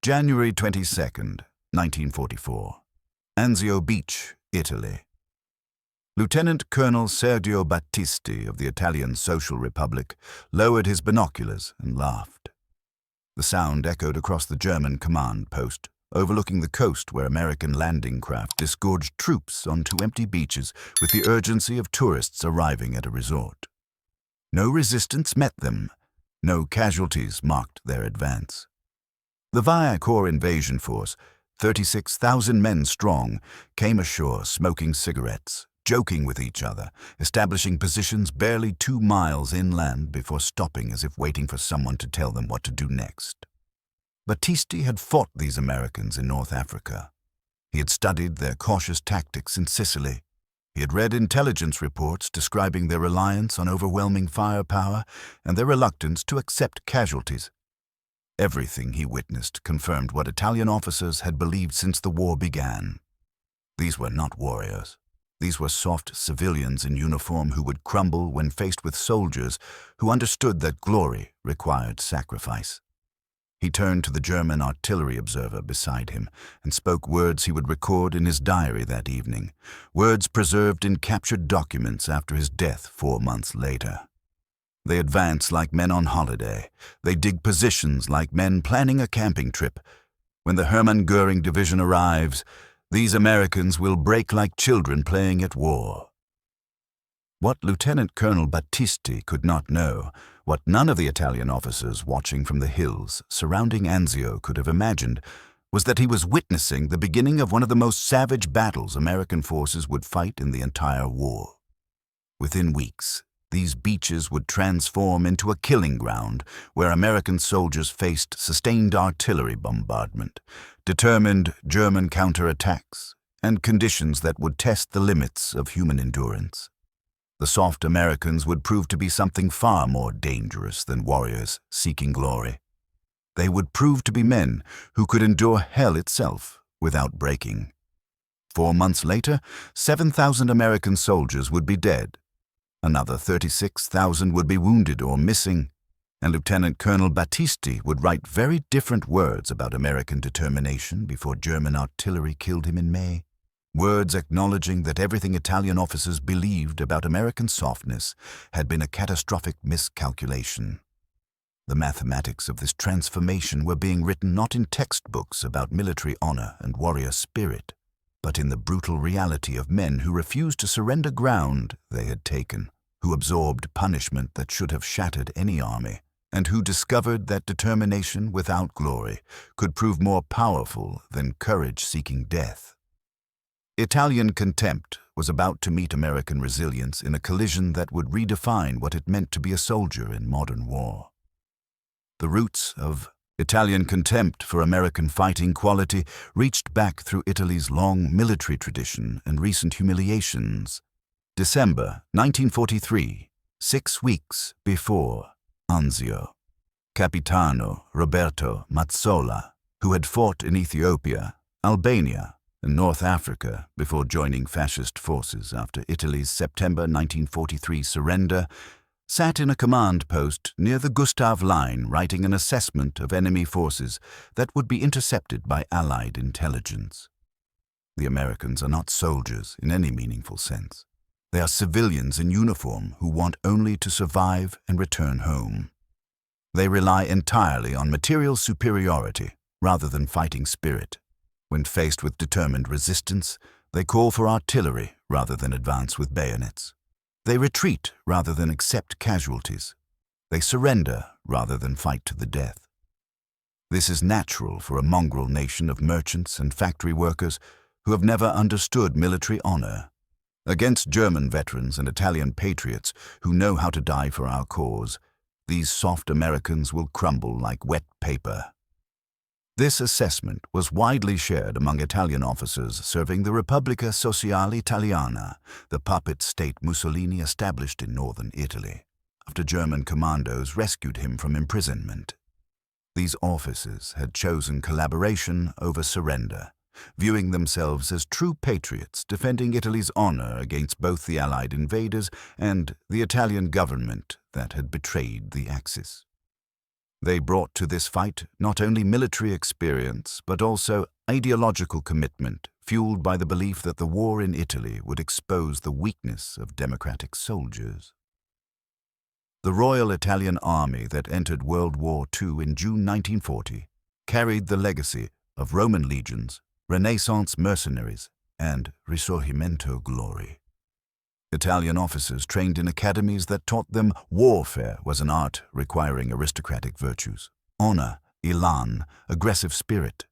January 22nd, 1944. Anzio Beach, Italy. Lieutenant Colonel Sergio Battisti of the Italian Social Republic lowered his binoculars and laughed. The sound echoed across the German command post, overlooking the coast where American landing craft disgorged troops onto empty beaches with the urgency of tourists arriving at a resort. No resistance met them. No casualties marked their advance. The Via Corps invasion force, 36,000 men strong, came ashore smoking cigarettes, joking with each other, establishing positions barely 2 miles inland before stopping as if waiting for someone to tell them what to do next. Battisti had fought these Americans in North Africa. He had studied their cautious tactics in Sicily. He had read intelligence reports describing their reliance on overwhelming firepower and their reluctance to accept casualties. Everything he witnessed confirmed what Italian officers had believed since the war began. These were not warriors. These were soft civilians in uniform who would crumble when faced with soldiers who understood that glory required sacrifice. He turned to the German artillery observer beside him and spoke words he would record in his diary that evening, words preserved in captured documents after his death 4 months later. They advance like men on holiday. They dig positions like men planning a camping trip. When the Hermann Göring division arrives, these Americans will break like children playing at war. What Lieutenant Colonel Battisti could not know, what none of the Italian officers watching from the hills surrounding Anzio could have imagined, was that he was witnessing the beginning of one of the most savage battles American forces would fight in the entire war. Within weeks, these beaches would transform into a killing ground where American soldiers faced sustained artillery bombardment, determined German counterattacks, and conditions that would test the limits of human endurance. The soft Americans would prove to be something far more dangerous than warriors seeking glory. They would prove to be men who could endure hell itself without breaking. 4 months later, 7,000 American soldiers would be dead. Another 36,000 would be wounded or missing, and Lieutenant Colonel Battisti would write very different words about American determination before German artillery killed him in May. Words acknowledging that everything Italian officers believed about American softness had been a catastrophic miscalculation. The mathematics of this transformation were being written not in textbooks about military honor and warrior spirit, but in the brutal reality of men who refused to surrender ground they had taken, who absorbed punishment that should have shattered any army, and who discovered that determination without glory could prove more powerful than courage seeking death. Italian contempt was about to meet American resilience in a collision that would redefine what it meant to be a soldier in modern war. The roots of Italian contempt for American fighting quality reached back through Italy's long military tradition and recent humiliations. December 1943, 6 weeks before Anzio. Capitano Roberto Mazzola, who had fought in Ethiopia, Albania, and North Africa before joining fascist forces after Italy's September 1943 surrender, sat in a command post near the Gustav Line writing an assessment of enemy forces that would be intercepted by Allied intelligence. The Americans are not soldiers in any meaningful sense. They are civilians in uniform who want only to survive and return home. They rely entirely on material superiority rather than fighting spirit. When faced with determined resistance, they call for artillery rather than advance with bayonets. They retreat rather than accept casualties. They surrender rather than fight to the death. This is natural for a mongrel nation of merchants and factory workers who have never understood military honor. Against German veterans and Italian patriots who know how to die for our cause, these soft Americans will crumble like wet paper. This assessment was widely shared among Italian officers serving the Repubblica Sociale Italiana, the puppet state Mussolini established in northern Italy, after German commandos rescued him from imprisonment. These officers had chosen collaboration over surrender, viewing themselves as true patriots defending Italy's honor against both the Allied invaders and the Italian government that had betrayed the Axis. They brought to this fight not only military experience, but also ideological commitment, fueled by the belief that the war in Italy would expose the weakness of democratic soldiers. The Royal Italian Army that entered World War II in June 1940 carried the legacy of Roman legions, Renaissance mercenaries, and Risorgimento glory. Italian officers trained in academies that taught them warfare was an art requiring aristocratic virtues, honor, elan, aggressive spirit.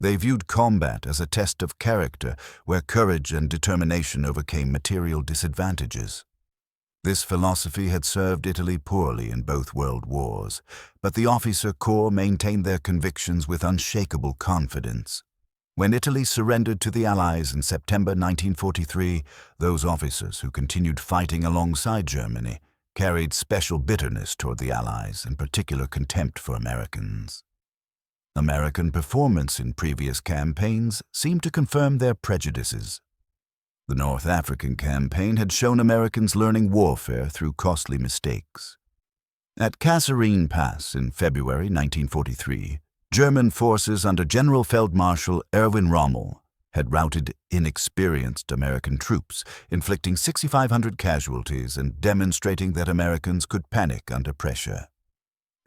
They viewed combat as a test of character where courage and determination overcame material disadvantages. This philosophy had served Italy poorly in both world wars, but the officer corps maintained their convictions with unshakable confidence. When Italy surrendered to the Allies in September 1943, those officers who continued fighting alongside Germany carried special bitterness toward the Allies and particular contempt for Americans. American performance in previous campaigns seemed to confirm their prejudices. The North African campaign had shown Americans learning warfare through costly mistakes. At Kasserine Pass in February 1943, German forces under General Feldmarschall Erwin Rommel had routed inexperienced American troops, inflicting 6,500 casualties and demonstrating that Americans could panic under pressure.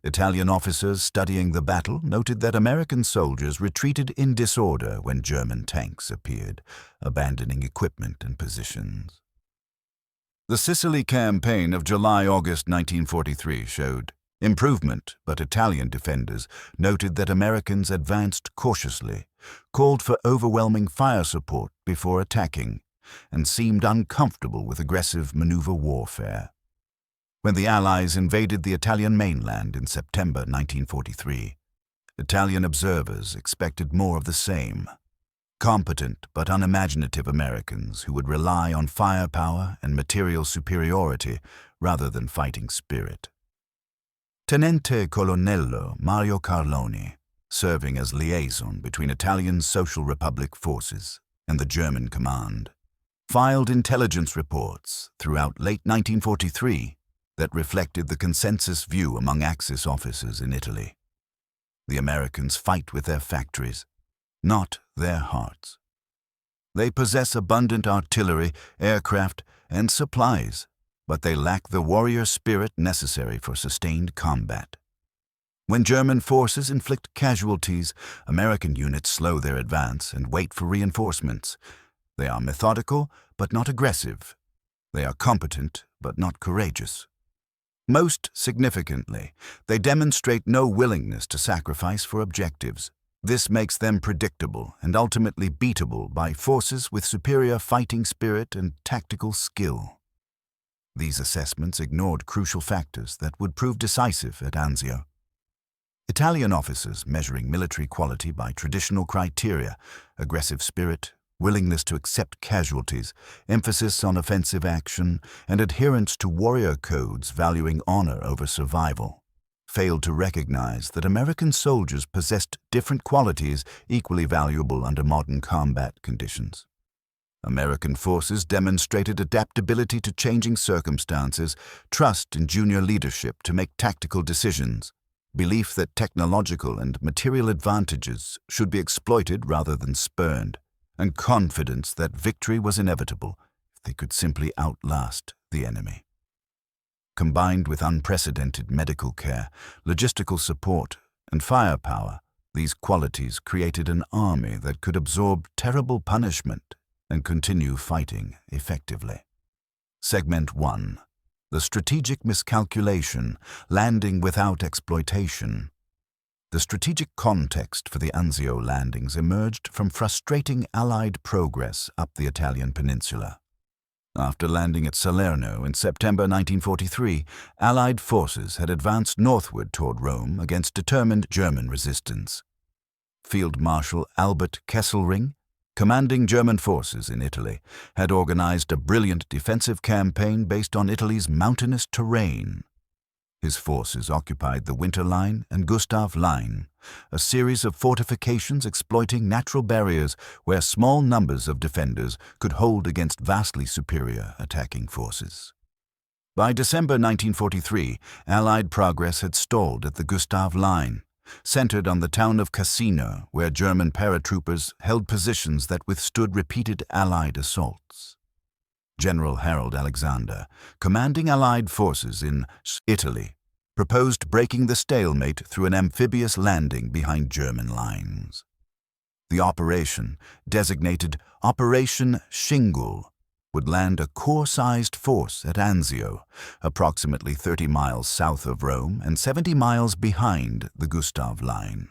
Italian officers studying the battle noted that American soldiers retreated in disorder when German tanks appeared, abandoning equipment and positions. The Sicily campaign of July-August 1943 showed improvement, but Italian defenders noted that Americans advanced cautiously, called for overwhelming fire support before attacking, and seemed uncomfortable with aggressive maneuver warfare. When the Allies invaded the Italian mainland in September 1943, Italian observers expected more of the same. Competent but unimaginative Americans who would rely on firepower and material superiority rather than fighting spirit. Tenente Colonnello Mario Carloni, serving as liaison between Italian Social Republic forces and the German command, filed intelligence reports throughout late 1943 that reflected the consensus view among Axis officers in Italy. The Americans fight with their factories, not their hearts. They possess abundant artillery, aircraft, and supplies, but they lack the warrior spirit necessary for sustained combat. When German forces inflict casualties, American units slow their advance and wait for reinforcements. They are methodical, but not aggressive. They are competent, but not courageous. Most significantly, they demonstrate no willingness to sacrifice for objectives. This makes them predictable and ultimately beatable by forces with superior fighting spirit and tactical skill. These assessments ignored crucial factors that would prove decisive at Anzio. Italian officers measuring military quality by traditional criteria, aggressive spirit, willingness to accept casualties, emphasis on offensive action, and adherence to warrior codes valuing honor over survival, failed to recognize that American soldiers possessed different qualities equally valuable under modern combat conditions. American forces demonstrated adaptability to changing circumstances, trust in junior leadership to make tactical decisions, belief that technological and material advantages should be exploited rather than spurned, and confidence that victory was inevitable if they could simply outlast the enemy. Combined with unprecedented medical care, logistical support, and firepower, these qualities created an army that could absorb terrible punishment and continue fighting effectively. Segment 1. The strategic miscalculation, landing without exploitation. The strategic context for the Anzio landings emerged from frustrating Allied progress up the Italian peninsula. After landing at Salerno in September 1943, Allied forces had advanced northward toward Rome against determined German resistance. Field Marshal Albert Kesselring, commanding German forces in Italy, had organized a brilliant defensive campaign based on Italy's mountainous terrain. His forces occupied the Winter Line and Gustav Line, a series of fortifications exploiting natural barriers where small numbers of defenders could hold against vastly superior attacking forces. By December 1943, Allied progress had stalled at the Gustav Line, centered on the town of Cassino, where German paratroopers held positions that withstood repeated Allied assaults. General Harold Alexander, commanding Allied forces in Italy, proposed breaking the stalemate through an amphibious landing behind German lines. The operation, designated Operation Shingle, would land a corps-sized force at Anzio, approximately 30 miles south of Rome and 70 miles behind the Gustav Line.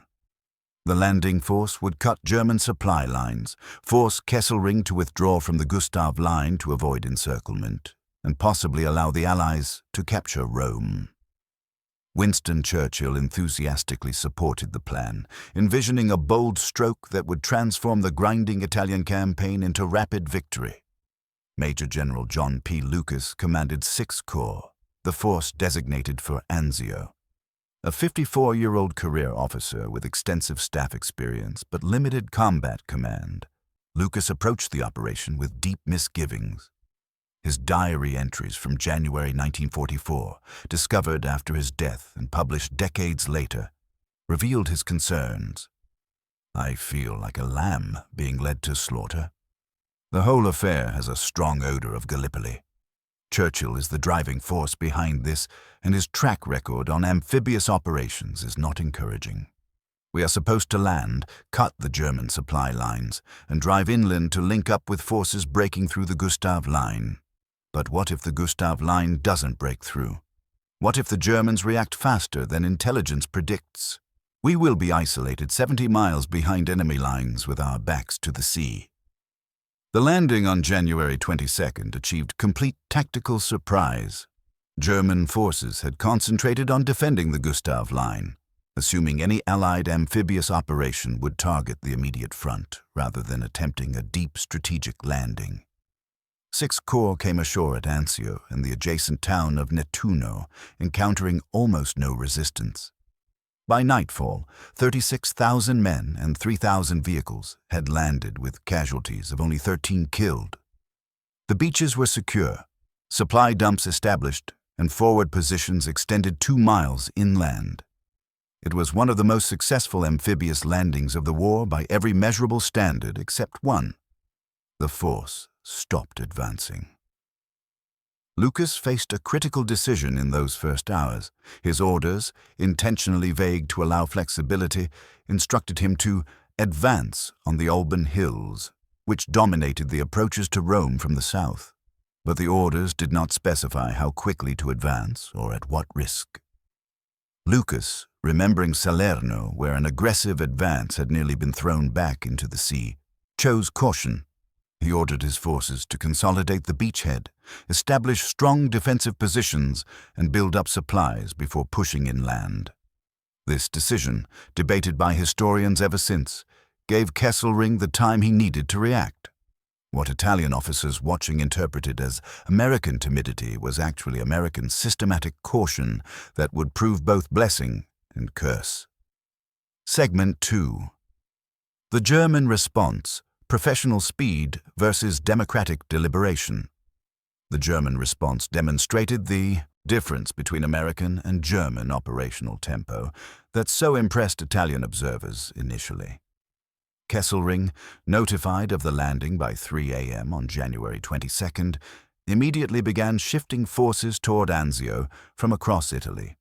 The landing force would cut German supply lines, force Kesselring to withdraw from the Gustav Line to avoid encirclement, and possibly allow the Allies to capture Rome. Winston Churchill enthusiastically supported the plan, envisioning a bold stroke that would transform the grinding Italian campaign into rapid victory. Major General John P. Lucas commanded 6 Corps, the force designated for Anzio. A 54-year-old career officer with extensive staff experience but limited combat command, Lucas approached the operation with deep misgivings. His diary entries from January 1944, discovered after his death and published decades later, revealed his concerns. "I feel like a lamb being led to slaughter. The whole affair has a strong odor of Gallipoli. Churchill is the driving force behind this, and his track record on amphibious operations is not encouraging. We are supposed to land, cut the German supply lines, and drive inland to link up with forces breaking through the Gustav Line. But what if the Gustav Line doesn't break through? What if the Germans react faster than intelligence predicts? We will be isolated 70 miles behind enemy lines with our backs to the sea." The landing on January 22nd achieved complete tactical surprise. German forces had concentrated on defending the Gustav Line, assuming any Allied amphibious operation would target the immediate front rather than attempting a deep strategic landing. 6 Corps came ashore at Anzio and the adjacent town of Nettuno, encountering almost no resistance. By nightfall, 36,000 men and 3,000 vehicles had landed with casualties of only 13 killed. The beaches were secure, supply dumps established, and forward positions extended 2 miles inland. It was one of the most successful amphibious landings of the war by every measurable standard except one. The force stopped advancing. Lucas faced a critical decision in those first hours. His orders, intentionally vague to allow flexibility, instructed him to advance on the Alban Hills, which dominated the approaches to Rome from the south. But the orders did not specify how quickly to advance or at what risk. Lucas, remembering Salerno, where an aggressive advance had nearly been thrown back into the sea, chose caution. He ordered his forces to consolidate the beachhead, establish strong defensive positions, and build up supplies before pushing inland. This decision, debated by historians ever since, gave Kesselring the time he needed to react. What Italian officers watching interpreted as American timidity was actually American systematic caution that would prove both blessing and curse. Segment 2. The German response: professional speed versus democratic deliberation. The German response demonstrated the difference between American and German operational tempo that so impressed Italian observers initially. Kesselring, notified of the landing by 3 a.m. on January 22nd, immediately began shifting forces toward Anzio from across Italy.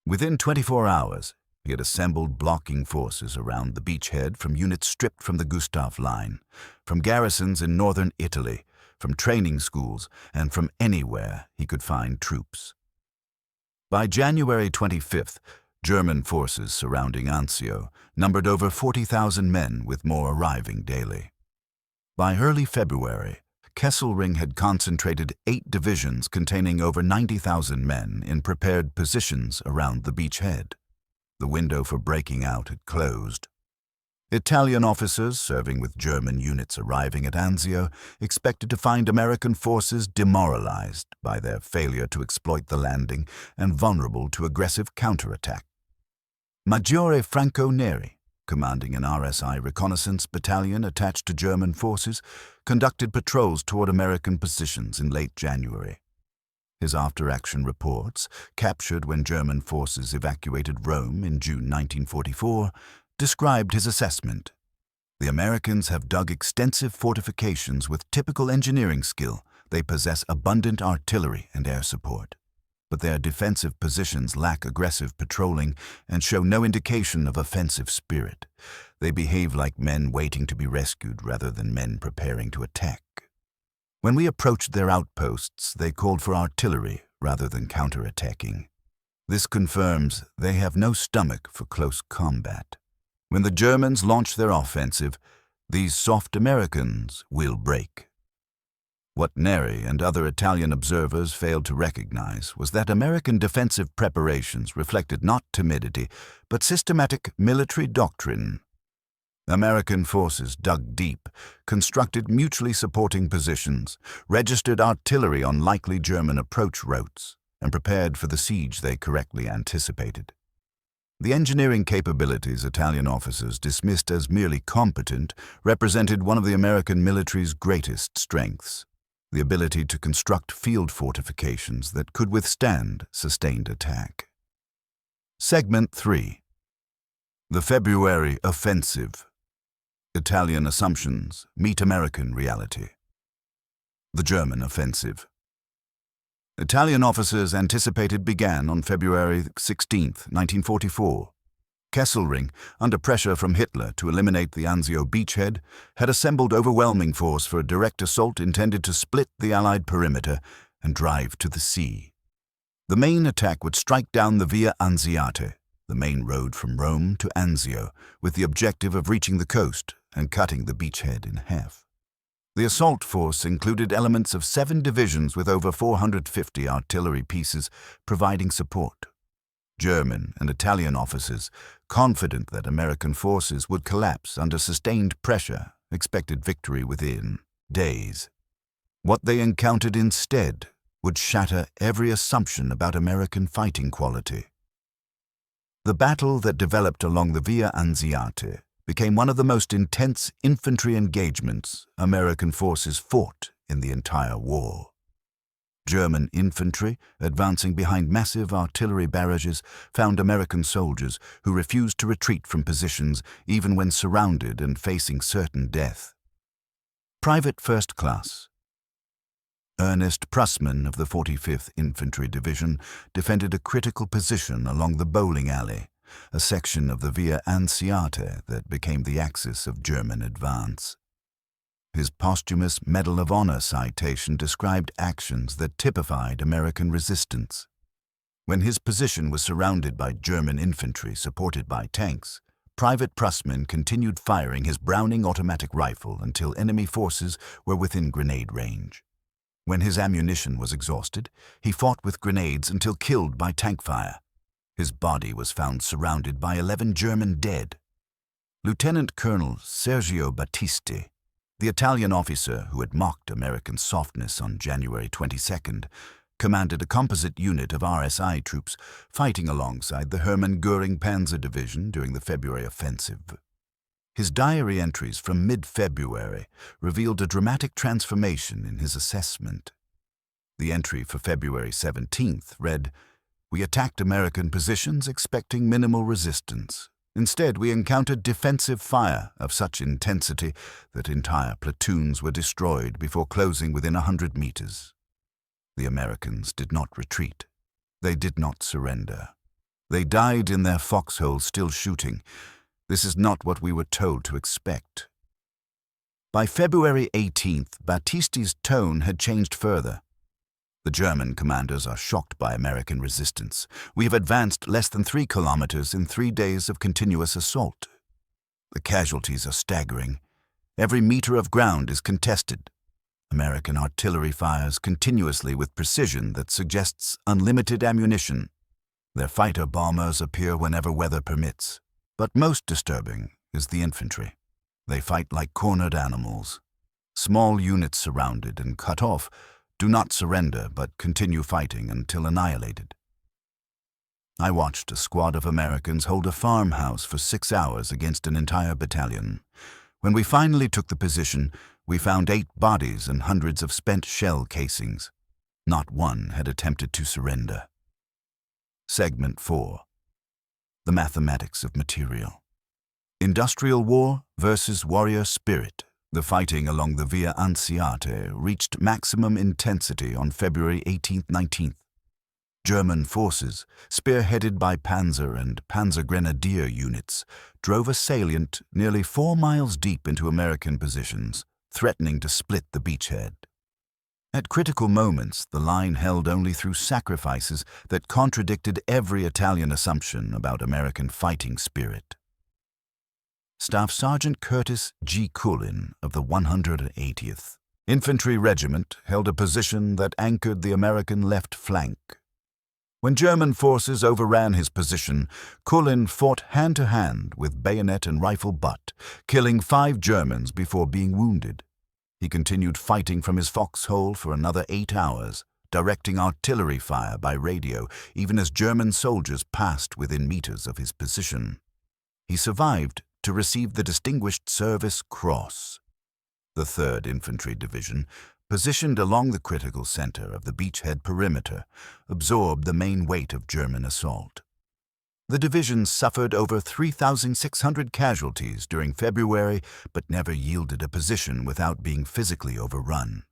Within 24 hours, he had assembled blocking forces around the beachhead from units stripped from the Gustav Line, from garrisons in northern Italy, from training schools, and from anywhere he could find troops. By January 25th, German forces surrounding Anzio numbered over 40,000 men, with more arriving daily. By early February, Kesselring had concentrated 8 divisions containing over 90,000 men in prepared positions around the beachhead. The window for breaking out had closed. Italian officers serving with German units arriving at Anzio expected to find American forces demoralized by their failure to exploit the landing and vulnerable to aggressive counterattack. Maggiore Franco Neri, commanding an RSI reconnaissance battalion attached to German forces, conducted patrols toward American positions in late January. His after-action reports, captured when German forces evacuated Rome in June 1944, described his assessment. The Americans have dug extensive fortifications with typical engineering skill. They possess abundant artillery and air support. But their defensive positions lack aggressive patrolling and show no indication of offensive spirit. They behave like men waiting to be rescued rather than men preparing to attack. When we approached their outposts, they called for artillery rather than counterattacking. This confirms they have no stomach for close combat. When the Germans launch their offensive, these soft Americans will break. What Neri and other Italian observers failed to recognize was that American defensive preparations reflected not timidity, but systematic military doctrine. American forces dug deep, constructed mutually supporting positions, registered artillery on likely German approach routes, and prepared for the siege they correctly anticipated. The engineering capabilities Italian officers dismissed as merely competent represented one of the American military's greatest strengths: the ability to construct field fortifications that could withstand sustained attack. Segment 3. The February Offensive. Italian assumptions meet American reality. The German Offensive. Italian officers anticipated began on February 16, 1944. Kesselring, under pressure from Hitler to eliminate the Anzio beachhead, had assembled overwhelming force for a direct assault intended to split the Allied perimeter and drive to the sea. The main attack would strike down the Via Anziate, the main road from Rome to Anzio, with the objective of reaching the coast and cutting the beachhead in half. The assault force included elements of 7 divisions with over 450 artillery pieces providing support. German and Italian officers, confident that American forces would collapse under sustained pressure, expected victory within days. What they encountered instead would shatter every assumption about American fighting quality. The battle that developed along the Via Anziate became one of the most intense infantry engagements American forces fought in the entire war. German infantry, advancing behind massive artillery barrages, found American soldiers who refused to retreat from positions even when surrounded and facing certain death. Private First Class Ernest Prussman of the 45th Infantry Division defended a critical position along the bowling alley, a section of the Via Anziate that became the axis of German advance. His posthumous Medal of Honor citation described actions that typified American resistance. When his position was surrounded by German infantry supported by tanks, Private Prussman continued firing his Browning automatic rifle until enemy forces were within grenade range. When his ammunition was exhausted, he fought with grenades until killed by tank fire. His body was found surrounded by 11 German dead. Lieutenant Colonel Sergio Battisti, the Italian officer who had mocked American softness on January 22nd, commanded a composite unit of RSI troops fighting alongside the Hermann Göring Panzer Division during the February offensive. His diary entries from mid-February revealed a dramatic transformation in his assessment. The entry for February 17th read, "We attacked American positions expecting minimal resistance. Instead, we encountered defensive fire of such intensity that entire platoons were destroyed before closing within 100 meters. The Americans did not retreat. They did not surrender. They died in their foxholes still shooting. This is not what we were told to expect." By February 18th, Battisti's tone had changed further. "The German commanders are shocked by American resistance. We have advanced less than 3 kilometers in 3 days of continuous assault. The casualties are staggering. Every meter of ground is contested. American artillery fires continuously with precision that suggests unlimited ammunition. Their fighter bombers appear whenever weather permits. But most disturbing is the infantry. They fight like cornered animals. Small units surrounded and cut off do not surrender but continue fighting until annihilated. I watched a squad of Americans hold a farmhouse for 6 hours against an entire battalion. When we finally took the position, we found 8 bodies and hundreds of spent shell casings. Not one had attempted to surrender. Segment 4. The mathematics of material. Industrial war versus warrior spirit. The fighting along the Via Anziate reached maximum intensity on February 18th-19th. German forces, spearheaded by Panzer and Panzergrenadier units, drove a salient nearly 4 miles deep into American positions, threatening to split the beachhead. At critical moments, the line held only through sacrifices that contradicted every Italian assumption about American fighting spirit. Staff Sergeant Curtis G. Cullen of the 180th Infantry Regiment held a position that anchored the American left flank. When German forces overran his position, Cullen fought hand-to-hand with bayonet and rifle butt, killing 5 Germans before being wounded. He continued fighting from his foxhole for another 8 hours, directing artillery fire by radio even as German soldiers passed within meters of his position. He survived to receive the Distinguished Service Cross. The 3rd Infantry Division, positioned along the critical center of the beachhead perimeter, absorbed the main weight of German assault. The division suffered over 3,600 casualties during February, but never yielded a position without being physically overrun.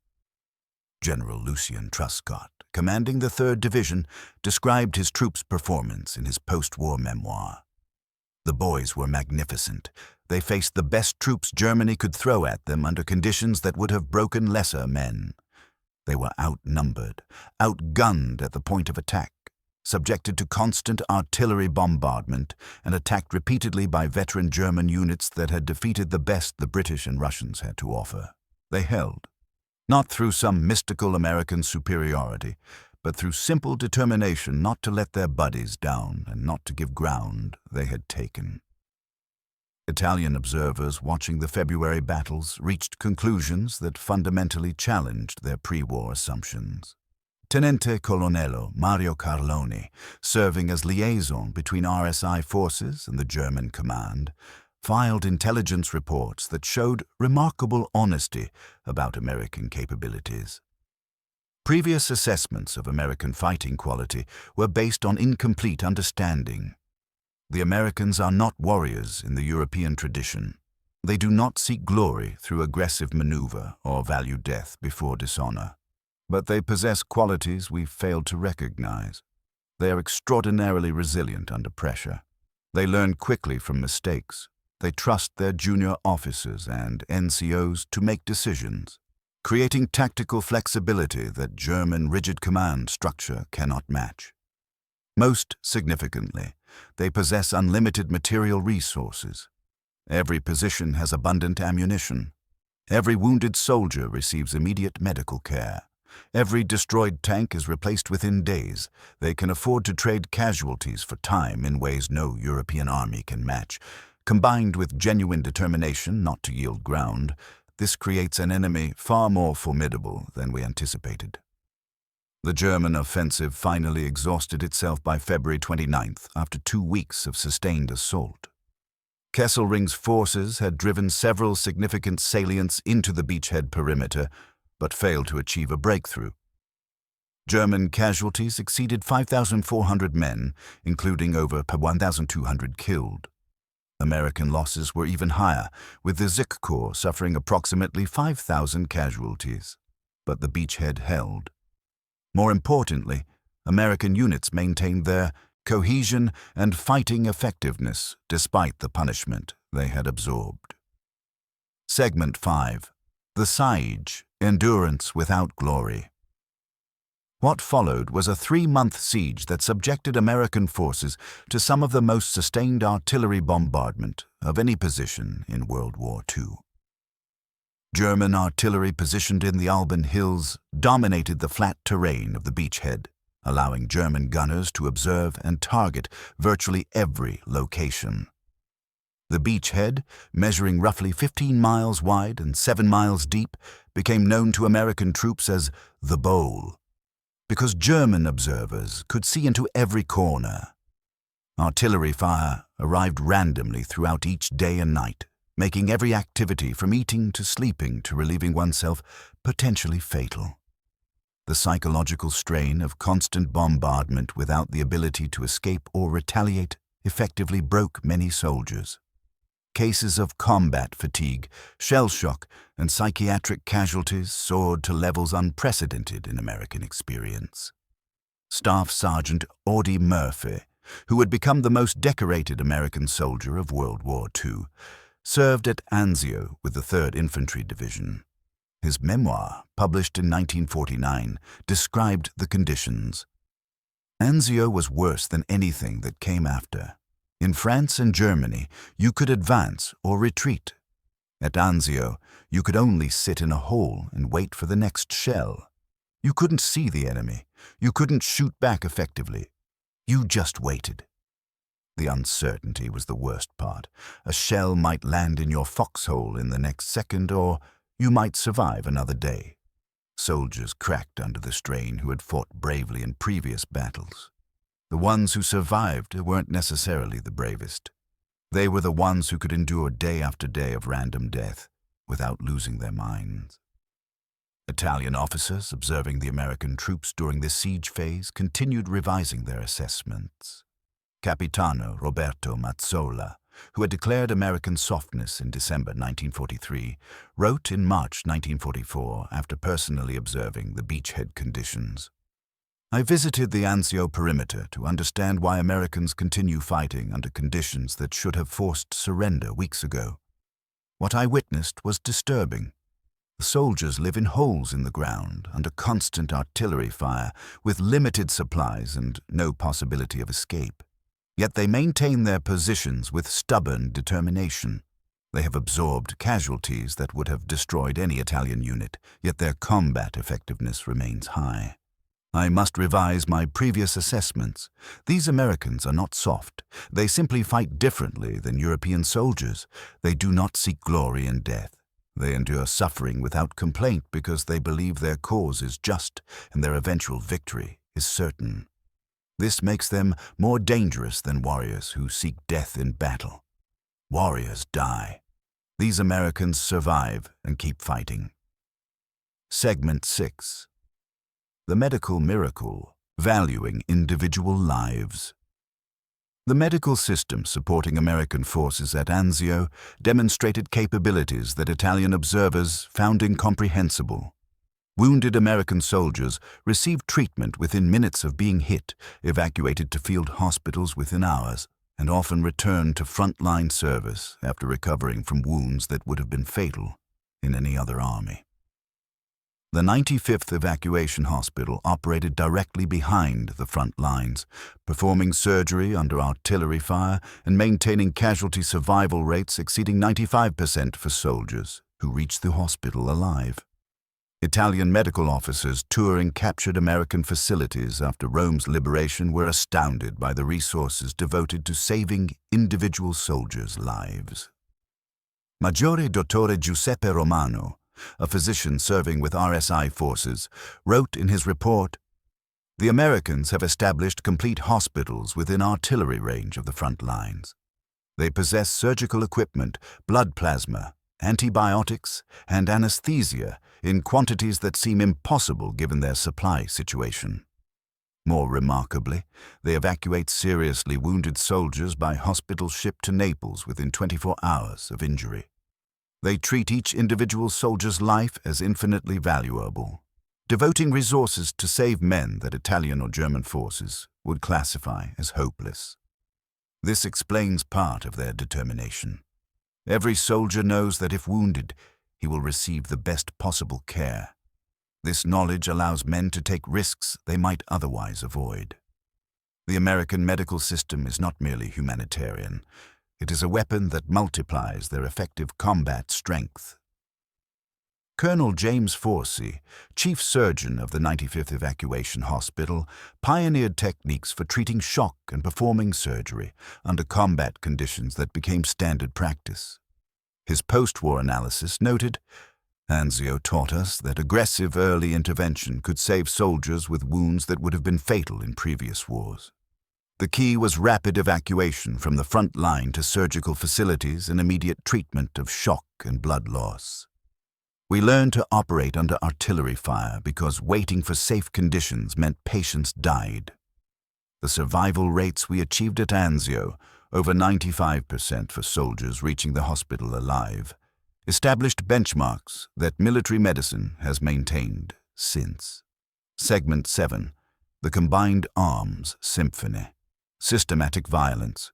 General Lucien Truscott, commanding the 3rd Division, described his troops' performance in his post-war memoir. The boys were magnificent. They faced the best troops Germany could throw at them under conditions that would have broken lesser men. They were outnumbered, outgunned at the point of attack, subjected to constant artillery bombardment, and attacked repeatedly by veteran German units that had defeated the best the British and Russians had to offer. They held, not through some mystical American superiority, but through simple determination not to let their buddies down and not to give ground they had taken. Italian observers watching the February battles reached conclusions that fundamentally challenged their pre-war assumptions. Tenente Colonnello Mario Carloni, serving as liaison between RSI forces and the German command, filed intelligence reports that showed remarkable honesty about American capabilities. Previous assessments of American fighting quality were based on incomplete understanding. The Americans are not warriors in the European tradition. They do not seek glory through aggressive maneuver or value death before dishonor. But they possess qualities we've failed to recognize. They are extraordinarily resilient under pressure. They learn quickly from mistakes. They trust their junior officers and NCOs to make decisions, creating tactical flexibility that German rigid command structure cannot match. Most significantly, they possess unlimited material resources. Every position has abundant ammunition. Every wounded soldier receives immediate medical care. Every destroyed tank is replaced within days. They can afford to trade casualties for time in ways no European army can match. Combined with genuine determination not to yield ground, this creates an enemy far more formidable than we anticipated. The German offensive finally exhausted itself by February 29th after 2 weeks of sustained assault. Kesselring's forces had driven several significant salients into the beachhead perimeter, but failed to achieve a breakthrough. German casualties exceeded 5,400 men, including over 1,200 killed. American losses were even higher, with the Zik Corps suffering approximately 5,000 casualties. But the beachhead held. More importantly, American units maintained their cohesion and fighting effectiveness despite the punishment they had absorbed. Segment 5. The Siege, Endurance Without Glory. What followed was a 3-month siege that subjected American forces to some of the most sustained artillery bombardment of any position in World War II. German artillery positioned in the Alban Hills dominated the flat terrain of the beachhead, allowing German gunners to observe and target virtually every location. The beachhead, measuring roughly 15 miles wide and 7 miles deep, became known to American troops as the Bowl, because German observers could see into every corner. Artillery fire arrived randomly throughout each day and night, making every activity from eating to sleeping to relieving oneself potentially fatal. The psychological strain of constant bombardment without the ability to escape or retaliate effectively broke many soldiers. Cases of combat fatigue, shell shock, and psychiatric casualties soared to levels unprecedented in American experience. Staff Sergeant Audie Murphy, who had become the most decorated American soldier of World War II, served at Anzio with the 3rd Infantry Division. His memoir, published in 1949, described the conditions. Anzio was worse than anything that came after. In France and Germany, you could advance or retreat. At Anzio, you could only sit in a hole and wait for the next shell. You couldn't see the enemy. You couldn't shoot back effectively. You just waited. The uncertainty was the worst part. A shell might land in your foxhole in the next second, or you might survive another day. Soldiers cracked under the strain who had fought bravely in previous battles. The ones who survived weren't necessarily the bravest. They were the ones who could endure day after day of random death without losing their minds. Italian officers observing the American troops during this siege phase continued revising their assessments. Capitano Roberto Mazzola, who had declared American softness in December 1943, wrote in March 1944 after personally observing the beachhead conditions. I visited the Anzio perimeter to understand why Americans continue fighting under conditions that should have forced surrender weeks ago. What I witnessed was disturbing. The soldiers live in holes in the ground, under constant artillery fire, with limited supplies and no possibility of escape. Yet they maintain their positions with stubborn determination. They have absorbed casualties that would have destroyed any Italian unit, yet their combat effectiveness remains high. I must revise my previous assessments. These Americans are not soft. They simply fight differently than European soldiers. They do not seek glory in death. They endure suffering without complaint because they believe their cause is just and their eventual victory is certain. This makes them more dangerous than warriors who seek death in battle. Warriors die. These Americans survive and keep fighting. Segment 6. The Medical Miracle, Valuing Individual Lives. The medical system supporting American forces at Anzio demonstrated capabilities that Italian observers found incomprehensible. Wounded American soldiers received treatment within minutes of being hit, evacuated to field hospitals within hours, and often returned to frontline service after recovering from wounds that would have been fatal in any other army. The 95th Evacuation Hospital operated directly behind the front lines, performing surgery under artillery fire and maintaining casualty survival rates exceeding 95% for soldiers who reached the hospital alive. Italian medical officers touring captured American facilities after Rome's liberation were astounded by the resources devoted to saving individual soldiers' lives. Maggiore Dottore Giuseppe Romano, a physician serving with RSI forces, wrote in his report, "The Americans have established complete hospitals within artillery range of the front lines. They possess surgical equipment, blood plasma, antibiotics, and anesthesia in quantities that seem impossible given their supply situation. More remarkably, they evacuate seriously wounded soldiers by hospital ship to Naples within 24 hours of injury. They treat each individual soldier's life as infinitely valuable, devoting resources to save men that Italian or German forces would classify as hopeless. This explains part of their determination. Every soldier knows that if wounded, he will receive the best possible care. This knowledge allows men to take risks they might otherwise avoid. The American medical system is not merely humanitarian. It is a weapon that multiplies their effective combat strength." Colonel James Forsey, chief surgeon of the 95th Evacuation Hospital, pioneered techniques for treating shock and performing surgery under combat conditions that became standard practice. His post-war analysis noted, "Anzio taught us that aggressive early intervention could save soldiers with wounds that would have been fatal in previous wars. The key was rapid evacuation from the front line to surgical facilities and immediate treatment of shock and blood loss." We learned to operate under artillery fire because waiting for safe conditions meant patients died. The survival rates we achieved at Anzio, over 95% for soldiers reaching the hospital alive, established benchmarks that military medicine has maintained since. Segment 7. The Combined Arms Symphony. Systematic violence.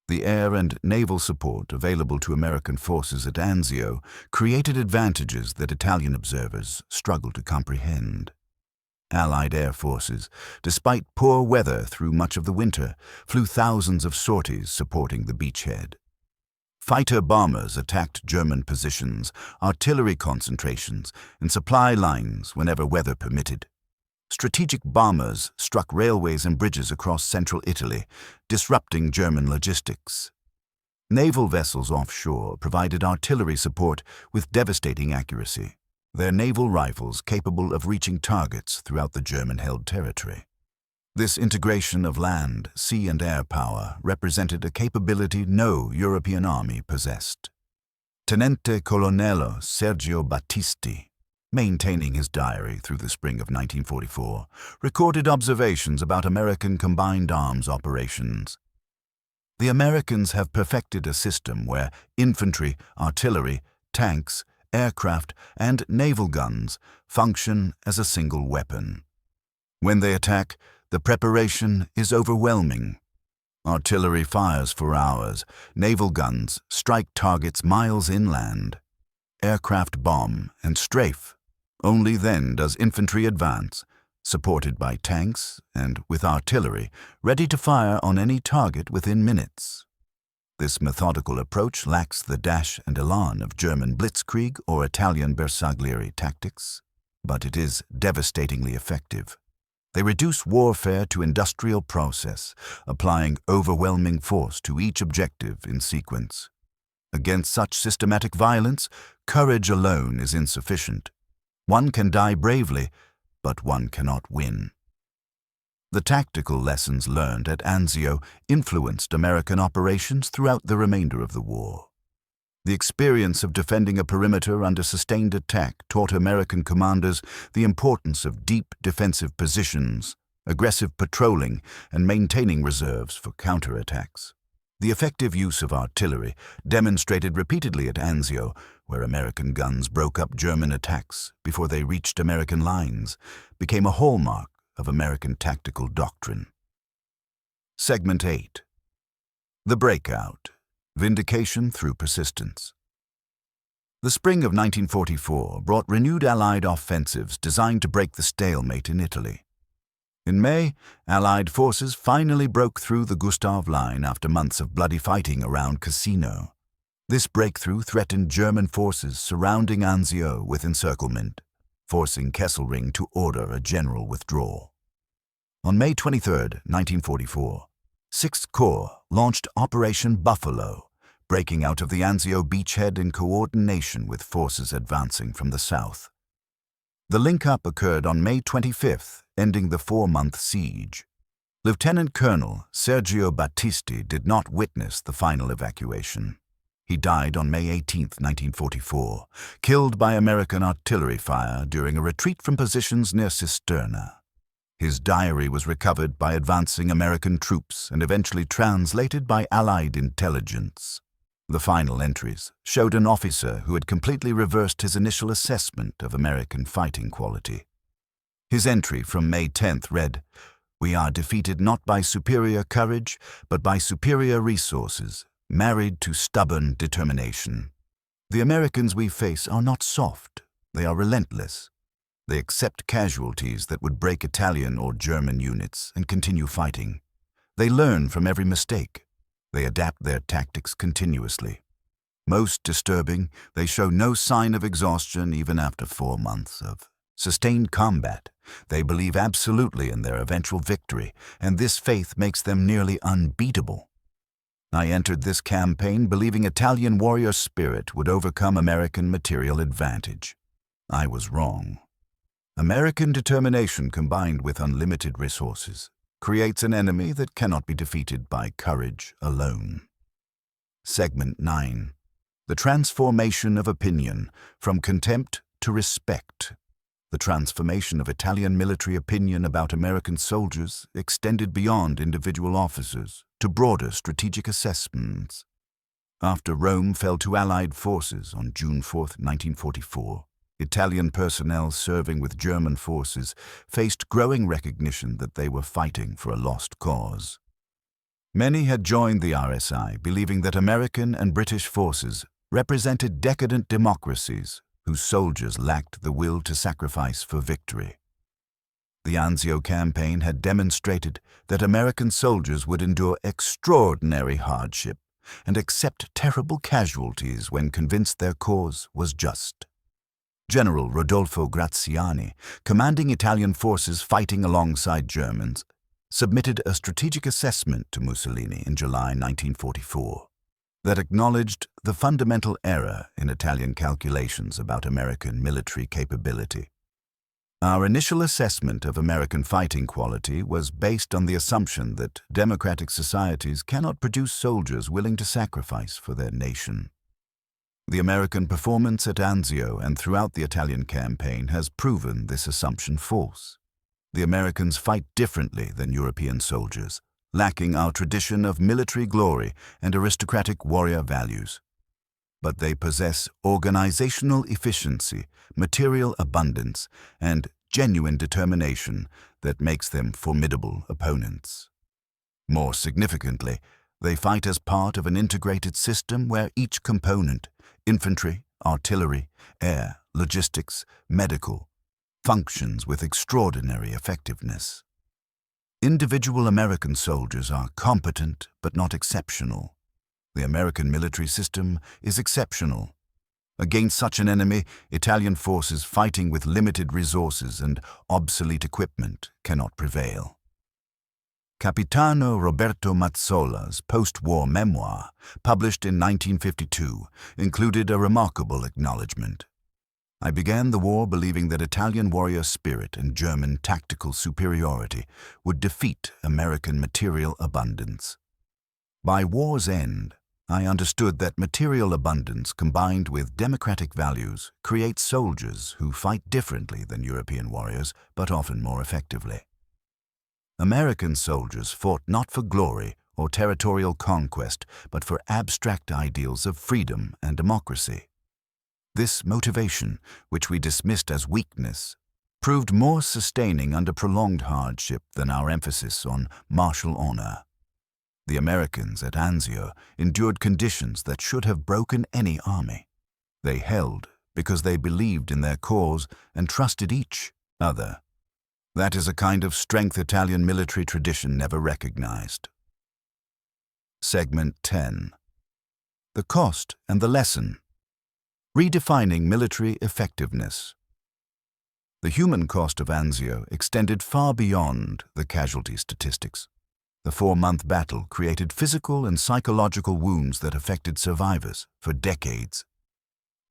The air and naval support available to American forces at Anzio created advantages that Italian observers struggled to comprehend. Allied air forces, despite poor weather through much of the winter, flew thousands of sorties supporting the beachhead. Fighter bombers attacked German positions, artillery concentrations, and supply lines whenever weather permitted. Strategic bombers struck railways and bridges across central Italy, disrupting German logistics. Naval vessels offshore provided artillery support with devastating accuracy, their naval rifles capable of reaching targets throughout the German-held territory. This integration of land, sea, and air power represented a capability no European army possessed. Tenente Colonnello Sergio Battisti, maintaining his diary through the spring of 1944, recorded observations about American combined arms operations. The Americans have perfected a system where infantry, artillery, tanks, aircraft, and naval guns function as a single weapon. When they attack, the preparation is overwhelming. Artillery fires for hours, naval guns strike targets miles inland. Aircraft bomb and strafe. Only then does infantry advance, supported by tanks and with artillery, ready to fire on any target within minutes. This methodical approach lacks the dash and elan of German blitzkrieg or Italian bersaglieri tactics, but it is devastatingly effective. They reduce warfare to industrial process, applying overwhelming force to each objective in sequence. Against such systematic violence, courage alone is insufficient. One can die bravely, but one cannot win. The tactical lessons learned at Anzio influenced American operations throughout the remainder of the war. The experience of defending a perimeter under sustained attack taught American commanders the importance of deep defensive positions, aggressive patrolling, and maintaining reserves for counterattacks. The effective use of artillery, demonstrated repeatedly at Anzio, where American guns broke up German attacks before they reached American lines, became a hallmark of American tactical doctrine. Segment 8. The Breakout. Vindication through persistence. The spring of 1944 brought renewed Allied offensives designed to break the stalemate in Italy. In May, Allied forces finally broke through the Gustav Line after months of bloody fighting around Cassino. This breakthrough threatened German forces surrounding Anzio with encirclement, forcing Kesselring to order a general withdrawal. On May 23, 1944, 6th Corps launched Operation Buffalo, breaking out of the Anzio beachhead in coordination with forces advancing from the south. The link-up occurred on May 25th, ending the 4-month siege. Lieutenant Colonel Sergio Battisti did not witness the final evacuation. He died on May 18, 1944, killed by American artillery fire during a retreat from positions near Cisterna. His diary was recovered by advancing American troops and eventually translated by Allied intelligence. The final entries showed an officer who had completely reversed his initial assessment of American fighting quality. His entry from May 10th read, "We are defeated not by superior courage, but by superior resources, married to stubborn determination. The Americans we face are not soft, they are relentless. They accept casualties that would break Italian or German units and continue fighting. They learn from every mistake. They adapt their tactics continuously. Most disturbing, they show no sign of exhaustion even after 4 months of sustained combat. They believe absolutely in their eventual victory, and this faith makes them nearly unbeatable. I entered this campaign believing Italian warrior spirit would overcome American material advantage. I was wrong. American determination combined with unlimited resources creates an enemy that cannot be defeated by courage alone." Segment 9. The Transformation of Opinion, from Contempt to respect. The transformation of Italian military opinion about American soldiers extended beyond individual officers to broader strategic assessments. After Rome fell to Allied forces on June 4, 1944, Italian personnel serving with German forces faced growing recognition that they were fighting for a lost cause. Many had joined the RSI believing that American and British forces represented decadent democracies whose soldiers lacked the will to sacrifice for victory. The Anzio campaign had demonstrated that American soldiers would endure extraordinary hardship and accept terrible casualties when convinced their cause was just. General Rodolfo Graziani, commanding Italian forces fighting alongside Germans, submitted a strategic assessment to Mussolini in July 1944 that acknowledged the fundamental error in Italian calculations about American military capability. Our initial assessment of American fighting quality was based on the assumption that democratic societies cannot produce soldiers willing to sacrifice for their nation. The American performance at Anzio and throughout the Italian campaign has proven this assumption false. The Americans fight differently than European soldiers, lacking our tradition of military glory and aristocratic warrior values. But they possess organizational efficiency, material abundance, and genuine determination that makes them formidable opponents. More significantly, they fight as part of an integrated system where each component, infantry, artillery, air, logistics, medical, functions with extraordinary effectiveness. Individual American soldiers are competent but not exceptional. The American military system is exceptional. Against such an enemy, Italian forces fighting with limited resources and obsolete equipment cannot prevail. Capitano Roberto Mazzola's post-war memoir, published in 1952, included a remarkable acknowledgement. I began the war believing that Italian warrior spirit and German tactical superiority would defeat American material abundance. By war's end, I understood that material abundance combined with democratic values creates soldiers who fight differently than European warriors, but often more effectively. American soldiers fought not for glory or territorial conquest, but for abstract ideals of freedom and democracy. This motivation, which we dismissed as weakness, proved more sustaining under prolonged hardship than our emphasis on martial honor. The Americans at Anzio endured conditions that should have broken any army. They held because they believed in their cause and trusted each other. That is a kind of strength Italian military tradition never recognized. Segment 10. The cost and the lesson. Redefining military effectiveness. The human cost of Anzio extended far beyond the casualty statistics. The 4-month battle created physical and psychological wounds that affected survivors for decades.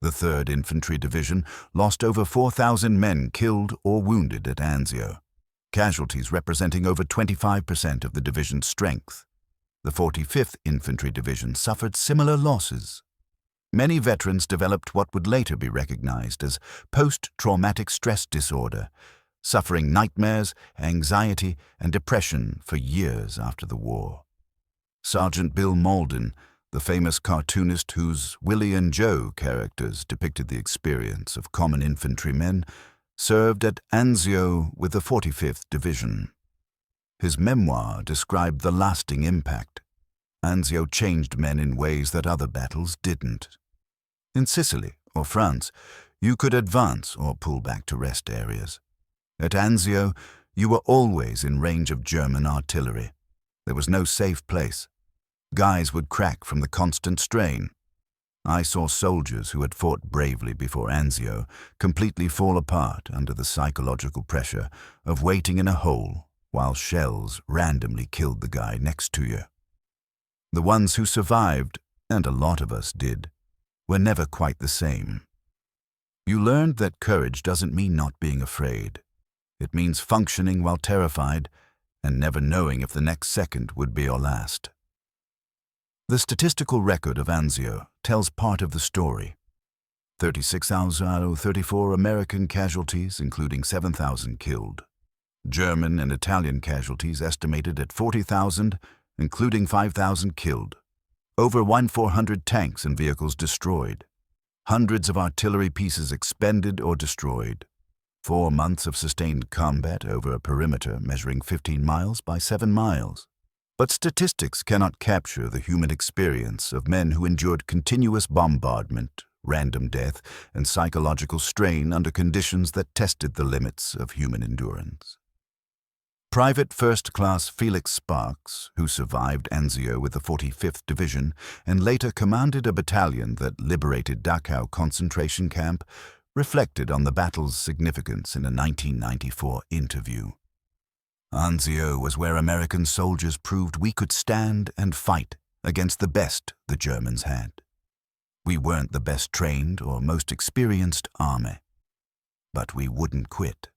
The 3rd Infantry Division lost over 4,000 men killed or wounded at Anzio, casualties representing over 25% of the division's strength. The 45th Infantry Division suffered similar losses. Many veterans developed what would later be recognized as post-traumatic stress disorder, suffering nightmares, anxiety, and depression for years after the war. Sergeant Bill Mauldin, the famous cartoonist whose Willie and Joe characters depicted the experience of common infantrymen, served at Anzio with the 45th Division. His memoir described the lasting impact. Anzio changed men in ways that other battles didn't. In Sicily or France, you could advance or pull back to rest areas. At Anzio, you were always in range of German artillery. There was no safe place. Guys would crack from the constant strain. I saw soldiers who had fought bravely before Anzio completely fall apart under the psychological pressure of waiting in a hole while shells randomly killed the guy next to you. The ones who survived, and a lot of us did, were never quite the same. You learned that courage doesn't mean not being afraid. It means functioning while terrified and never knowing if the next second would be your last. The statistical record of Anzio tells part of the story. 36,034 American casualties, including 7,000 killed. German and Italian casualties estimated at 40,000, including 5,000 killed. Over 1,400 tanks and vehicles destroyed. Hundreds of artillery pieces expended or destroyed. 4 months of sustained combat over a perimeter measuring 15 miles by 7 miles. But statistics cannot capture the human experience of men who endured continuous bombardment, random death, and psychological strain under conditions that tested the limits of human endurance. Private First Class Felix Sparks, who survived Anzio with the 45th Division and later commanded a battalion that liberated Dachau concentration camp, reflected on the battle's significance in a 1994 interview. Anzio was where American soldiers proved we could stand and fight against the best the Germans had. We weren't the best trained or most experienced army, but we wouldn't quit.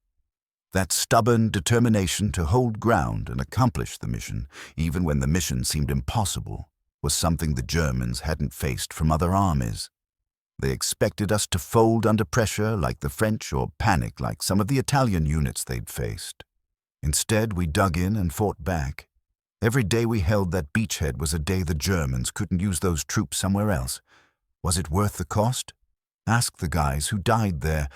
That stubborn determination to hold ground and accomplish the mission, even when the mission seemed impossible, was something the Germans hadn't faced from other armies. They expected us to fold under pressure like the French or panic like some of the Italian units they'd faced. Instead, we dug in and fought back. Every day we held that beachhead was a day the Germans couldn't use those troops somewhere else. Was it worth the cost? Ask the guys who died there.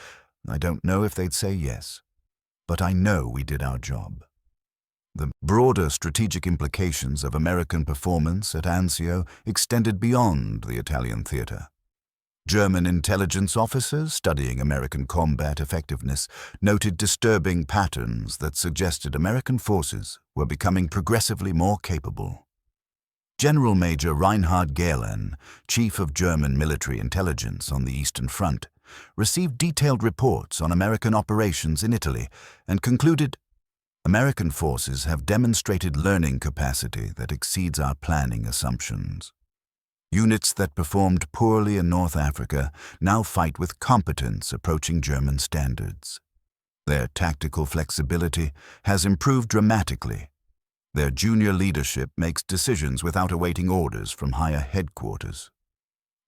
I don't know if they'd say yes. But I know we did our job. The broader strategic implications of American performance at Anzio extended beyond the Italian theater. German intelligence officers studying American combat effectiveness noted disturbing patterns that suggested American forces were becoming progressively more capable. General Major Reinhard Gehlen, chief of German military intelligence on the Eastern Front, received detailed reports on American operations in Italy and concluded, "American forces have demonstrated learning capacity that exceeds our planning assumptions. Units that performed poorly in North Africa now fight with competence approaching German standards. Their tactical flexibility has improved dramatically. Their junior leadership makes decisions without awaiting orders from higher headquarters.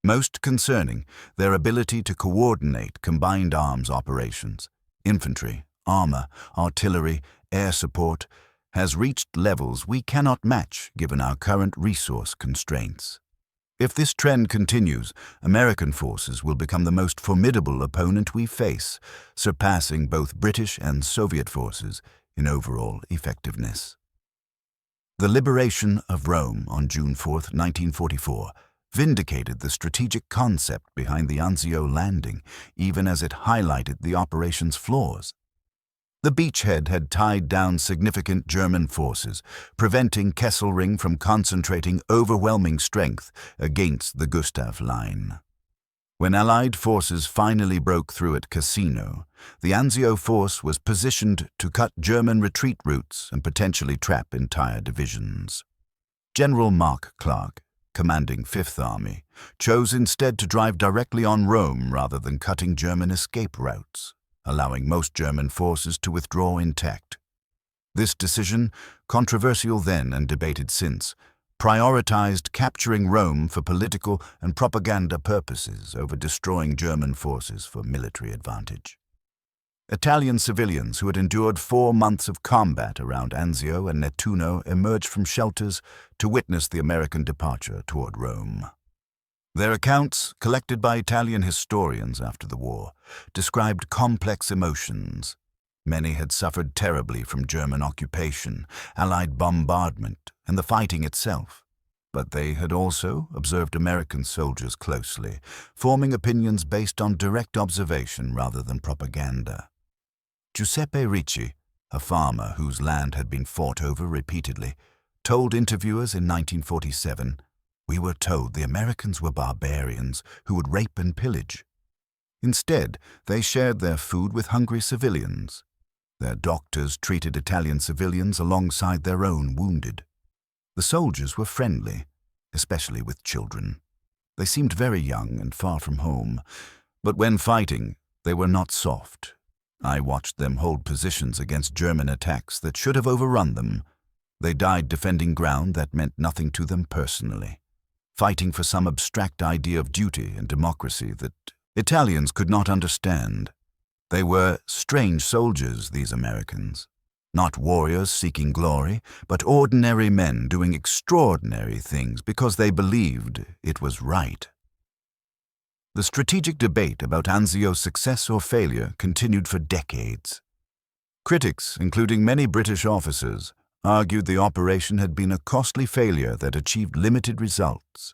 Most concerning, their ability to coordinate combined arms operations, infantry, armor, artillery, air support, has reached levels we cannot match given our current resource constraints. If this trend continues, American forces will become the most formidable opponent we face, surpassing both British and Soviet forces in overall effectiveness." The liberation of Rome on June 4, 1944, vindicated the strategic concept behind the Anzio landing, even as it highlighted the operation's flaws. The beachhead had tied down significant German forces, preventing Kesselring from concentrating overwhelming strength against the Gustav Line. When Allied forces finally broke through at Cassino, the Anzio force was positioned to cut German retreat routes and potentially trap entire divisions. General Mark Clark, commanding Fifth Army, chose instead to drive directly on Rome rather than cutting German escape routes, allowing most German forces to withdraw intact. This decision, controversial then and debated since, prioritized capturing Rome for political and propaganda purposes over destroying German forces for military advantage. Italian civilians who had endured 4 months of combat around Anzio and Nettuno emerged from shelters to witness the American departure toward Rome. Their accounts, collected by Italian historians after the war, described complex emotions. Many had suffered terribly from German occupation, Allied bombardment, and the fighting itself. But they had also observed American soldiers closely, forming opinions based on direct observation rather than propaganda. Giuseppe Ricci, a farmer whose land had been fought over repeatedly, told interviewers in 1947, "We were told the Americans were barbarians who would rape and pillage. Instead, they shared their food with hungry civilians. Their doctors treated Italian civilians alongside their own wounded. The soldiers were friendly, especially with children. They seemed very young and far from home, but when fighting, they were not soft. I watched them hold positions against German attacks that should have overrun them. They died defending ground that meant nothing to them personally, fighting for some abstract idea of duty and democracy that Italians could not understand. They were strange soldiers, these Americans. Not warriors seeking glory, but ordinary men doing extraordinary things because they believed it was right. The strategic debate about Anzio's success or failure continued for decades. Critics, including many British officers, argued the operation had been a costly failure that achieved limited results.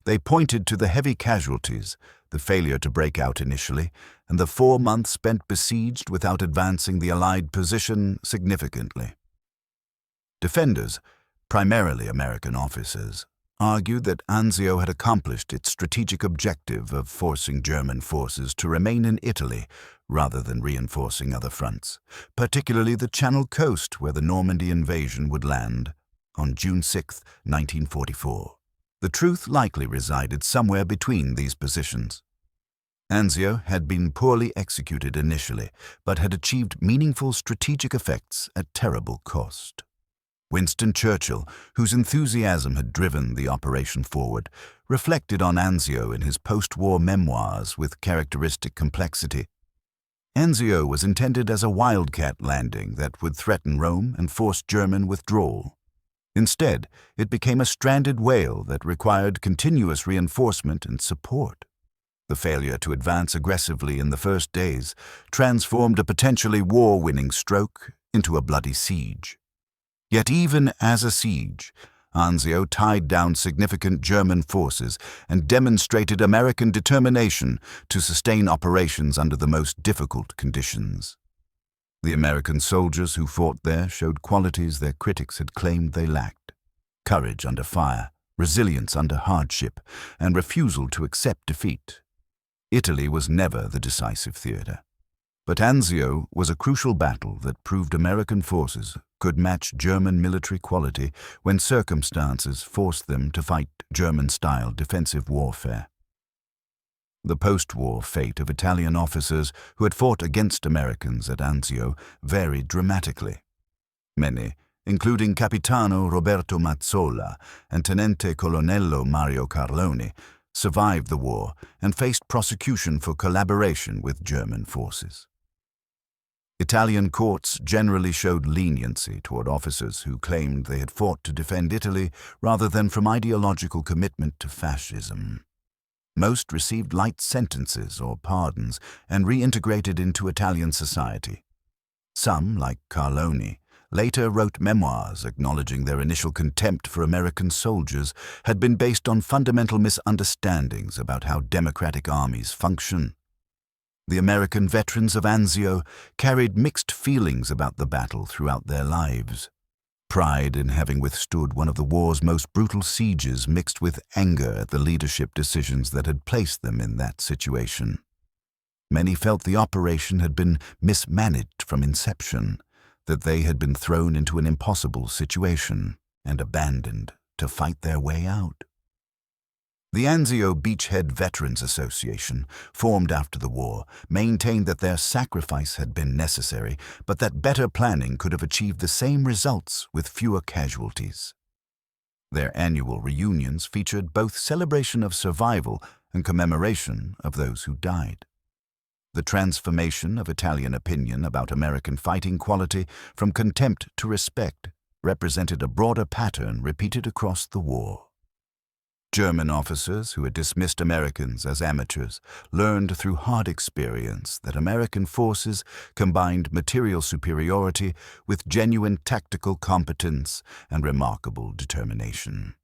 They pointed to the heavy casualties, the failure to break out initially, and the 4 months spent besieged without advancing the Allied position significantly. Defenders, primarily American officers, argued that Anzio had accomplished its strategic objective of forcing German forces to remain in Italy rather than reinforcing other fronts, particularly the Channel coast where the Normandy invasion would land on June 6, 1944. The truth likely resided somewhere between these positions. Anzio had been poorly executed initially, but had achieved meaningful strategic effects at terrible cost. Winston Churchill, whose enthusiasm had driven the operation forward, reflected on Anzio in his post-war memoirs with characteristic complexity. Anzio was intended as a wildcat landing that would threaten Rome and force German withdrawal. Instead, it became a stranded whale that required continuous reinforcement and support. The failure to advance aggressively in the first days transformed a potentially war-winning stroke into a bloody siege. Yet even as a siege, Anzio tied down significant German forces and demonstrated American determination to sustain operations under the most difficult conditions. The American soldiers who fought there showed qualities their critics had claimed they lacked: courage under fire, resilience under hardship, and refusal to accept defeat. Italy was never the decisive theater, but Anzio was a crucial battle that proved American forces could match German military quality when circumstances forced them to fight German-style defensive warfare. The post-war fate of Italian officers who had fought against Americans at Anzio varied dramatically. Many, including Capitano Roberto Mazzola and Tenente Colonnello Mario Carlone, survived the war and faced prosecution for collaboration with German forces. Italian courts generally showed leniency toward officers who claimed they had fought to defend Italy rather than from ideological commitment to fascism. Most received light sentences or pardons and reintegrated into Italian society. Some, like Carlone, later wrote memoirs acknowledging their initial contempt for American soldiers had been based on fundamental misunderstandings about how democratic armies function. The American veterans of Anzio carried mixed feelings about the battle throughout their lives. Pride in having withstood one of the war's most brutal sieges mixed with anger at the leadership decisions that had placed them in that situation. Many felt the operation had been mismanaged from inception, that they had been thrown into an impossible situation and abandoned to fight their way out. The Anzio Beachhead Veterans Association, formed after the war, maintained that their sacrifice had been necessary, but that better planning could have achieved the same results with fewer casualties. Their annual reunions featured both celebration of survival and commemoration of those who died. The transformation of Italian opinion about American fighting quality from contempt to respect represented a broader pattern repeated across the war. German officers who had dismissed Americans as amateurs learned through hard experience that American forces combined material superiority with genuine tactical competence and remarkable determination.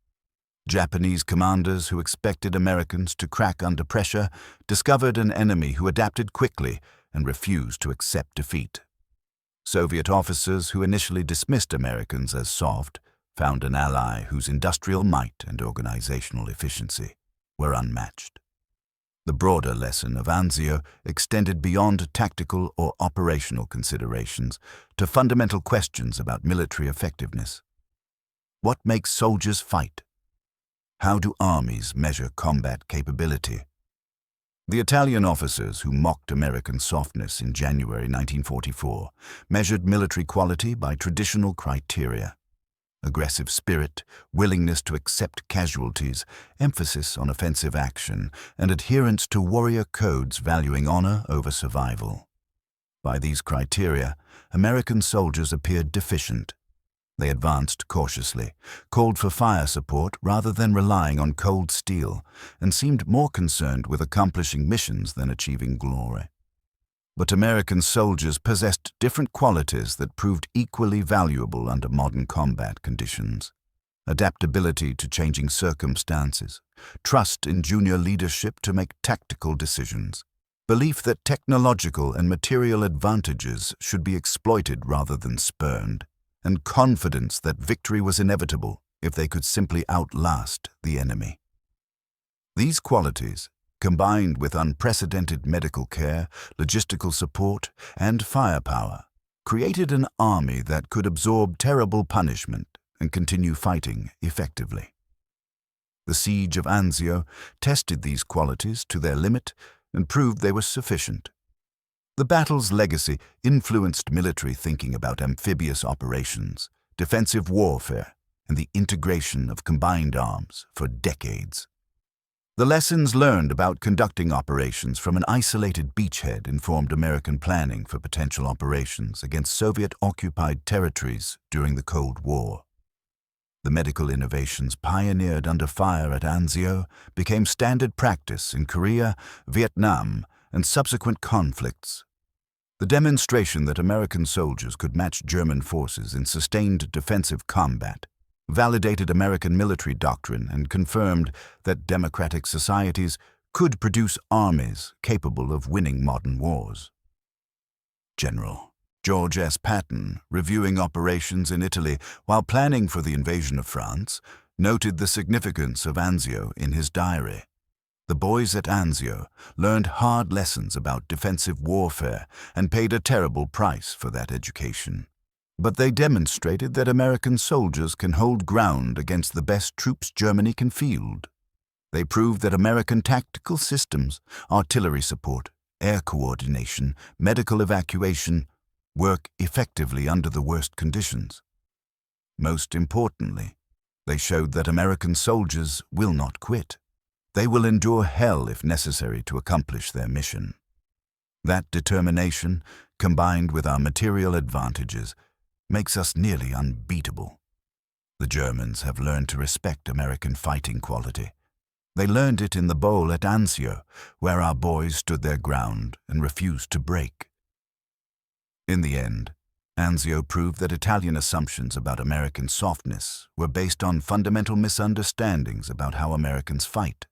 Japanese commanders who expected Americans to crack under pressure discovered an enemy who adapted quickly and refused to accept defeat. Soviet officers who initially dismissed Americans as soft found an ally whose industrial might and organizational efficiency were unmatched. The broader lesson of Anzio extended beyond tactical or operational considerations to fundamental questions about military effectiveness. What makes soldiers fight? How do armies measure combat capability? The Italian officers who mocked American softness in January 1944 measured military quality by traditional criteria: aggressive spirit, willingness to accept casualties, emphasis on offensive action, and adherence to warrior codes valuing honor over survival. By these criteria, American soldiers appeared deficient. They advanced cautiously, called for fire support rather than relying on cold steel, and seemed more concerned with accomplishing missions than achieving glory. But American soldiers possessed different qualities that proved equally valuable under modern combat conditions. Adaptability to changing circumstances, trust in junior leadership to make tactical decisions, belief that technological and material advantages should be exploited rather than spurned, and confidence that victory was inevitable if they could simply outlast the enemy. These qualities, combined with unprecedented medical care, logistical support, and firepower, created an army that could absorb terrible punishment and continue fighting effectively. The siege of Anzio tested these qualities to their limit and proved they were sufficient. The battle's legacy influenced military thinking about amphibious operations, defensive warfare, and the integration of combined arms for decades. The lessons learned about conducting operations from an isolated beachhead informed American planning for potential operations against Soviet-occupied territories during the Cold War. The medical innovations pioneered under fire at Anzio became standard practice in Korea, Vietnam, and subsequent conflicts. The demonstration that American soldiers could match German forces in sustained defensive combat validated American military doctrine and confirmed that democratic societies could produce armies capable of winning modern wars. General George S. Patton, reviewing operations in Italy while planning for the invasion of France, noted the significance of Anzio in his diary. The boys at Anzio learned hard lessons about defensive warfare and paid a terrible price for that education. But they demonstrated that American soldiers can hold ground against the best troops Germany can field. They proved that American tactical systems, artillery support, air coordination, medical evacuation, work effectively under the worst conditions. Most importantly, they showed that American soldiers will not quit. They will endure hell if necessary to accomplish their mission. That determination, combined with our material advantages, makes us nearly unbeatable. The Germans have learned to respect American fighting quality. They learned it in the bowl at Anzio, where our boys stood their ground and refused to break. In the end, Anzio proved that Italian assumptions about American softness were based on fundamental misunderstandings about how Americans fight.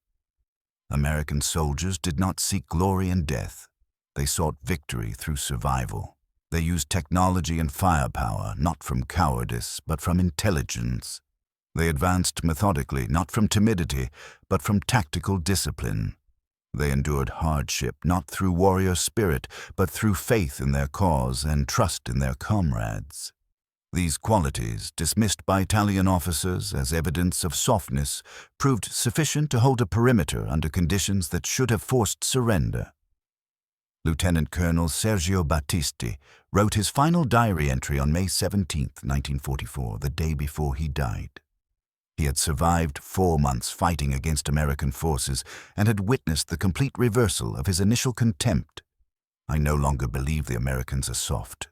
American soldiers did not seek glory in death. They sought victory through survival. They used technology and firepower not from cowardice, but from intelligence. They advanced methodically, not from timidity, but from tactical discipline. They endured hardship not through warrior spirit, but through faith in their cause and trust in their comrades. These qualities, dismissed by Italian officers as evidence of softness, proved sufficient to hold a perimeter under conditions that should have forced surrender. Lieutenant Colonel Sergio Battisti wrote his final diary entry on May 17, 1944, the day before he died. He had survived 4 months fighting against American forces and had witnessed the complete reversal of his initial contempt. I no longer believe the Americans are soft.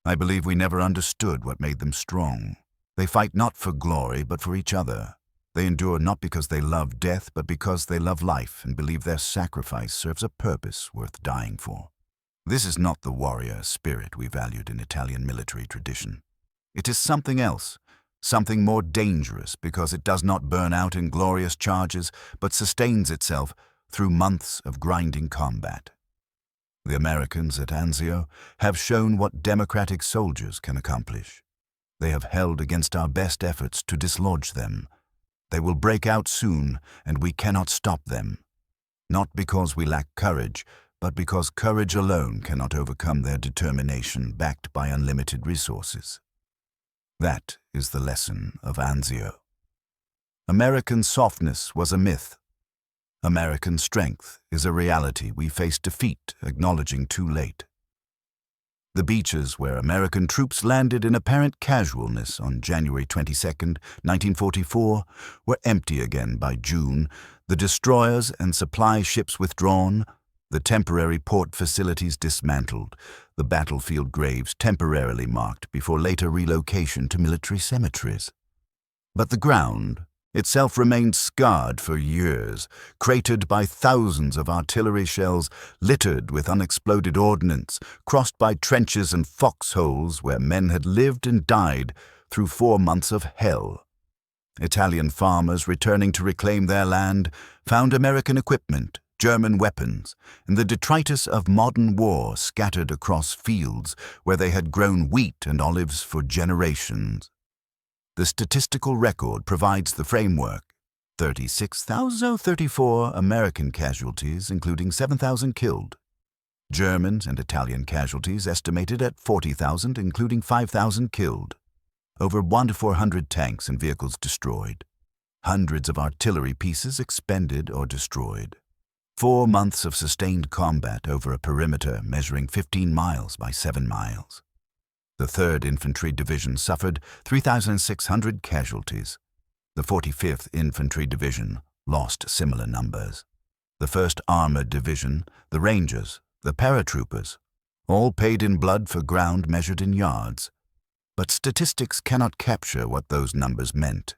I believe we never understood what made them strong. They fight not for glory, but for each other. They endure not because they love death, but because they love life and believe their sacrifice serves a purpose worth dying for. This is not the warrior spirit we valued in Italian military tradition. It is something else, something more dangerous because it does not burn out in glorious charges, but sustains itself through months of grinding combat. The Americans at Anzio have shown what democratic soldiers can accomplish. They have held against our best efforts to dislodge them. They will break out soon, and we cannot stop them. Not because we lack courage, but because courage alone cannot overcome their determination backed by unlimited resources. That is the lesson of Anzio. American softness was a myth. American strength is a reality we face defeat acknowledging too late. The beaches where American troops landed in apparent casualness on January 22, 1944, were empty again by June, the destroyers and supply ships withdrawn, the temporary port facilities dismantled, the battlefield graves temporarily marked before later relocation to military cemeteries. But the ground itself remained scarred for years, cratered by thousands of artillery shells, littered with unexploded ordnance, crossed by trenches and foxholes where men had lived and died through 4 months of hell. Italian farmers returning to reclaim their land found American equipment, German weapons, and the detritus of modern war scattered across fields where they had grown wheat and olives for generations. The statistical record provides the framework. 36,034 American casualties, including 7,000 killed. German and Italian casualties estimated at 40,000, including 5,000 killed. Over 100 to 400 tanks and vehicles destroyed. Hundreds of artillery pieces expended or destroyed. 4 months of sustained combat over a perimeter measuring 15 miles by 7 miles. The 3rd Infantry Division suffered 3,600 casualties. The 45th Infantry Division lost similar numbers. The 1st Armored Division, the Rangers, the paratroopers, all paid in blood for ground measured in yards. But statistics cannot capture what those numbers meant.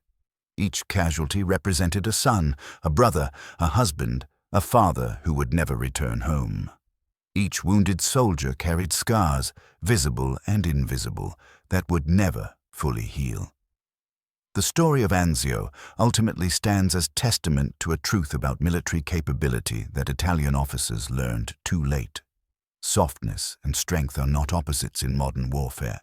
Each casualty represented a son, a brother, a husband, a father who would never return home. Each wounded soldier carried scars, visible and invisible, that would never fully heal. The story of Anzio ultimately stands as testament to a truth about military capability that Italian officers learned too late. Softness and strength are not opposites in modern warfare.